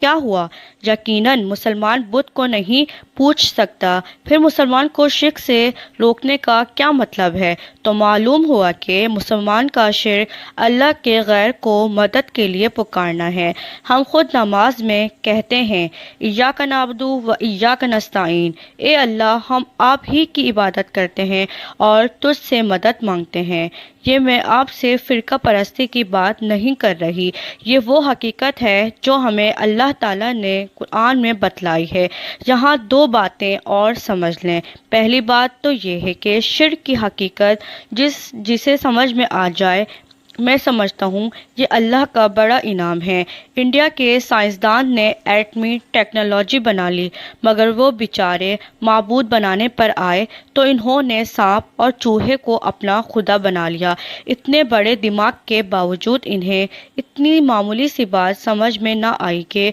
کیا ہوا؟ یقیناً مسلمان بت کو نہیں پوچھ سکتا، پھر مسلمان کو شرک سے روکنے کا کیا مطلب ہے؟ تو معلوم ہوا کہ مسلمان کا شرک اللہ کے غیر کو مدد کے لیے پکارنا ہے۔ ہم خود نماز میں کہتے ہیں ایاک نعبد و ایاک نستعین، اے اللہ ہم آپ ہی کی عبادت کرتے ہیں اور تجھ سے مدد مانگتے ہیں۔ یہ میں آپ سے فرقہ پرستی کی بات نہیں کر رہی، یہ وہ حقیقت ہے جو ہمیں اللہ تعالیٰ نے قرآن میں بتلائی ہے۔ یہاں دو باتیں اور سمجھ لیں۔ پہلی بات تو یہ ہے کہ شرک کی حقیقت جسے سمجھ میں آ جائے، میں سمجھتا ہوں یہ اللہ کا بڑا انعام ہے۔ انڈیا کے سائنسدان نے ایٹمی ٹیکنالوجی بنا لی، مگر وہ بیچارے معبود بنانے پر آئے تو انہوں نے سانپ اور چوہے کو اپنا خدا بنا لیا۔ اتنے بڑے دماغ کے باوجود انہیں اتنی معمولی سی بات سمجھ میں نہ آئی کہ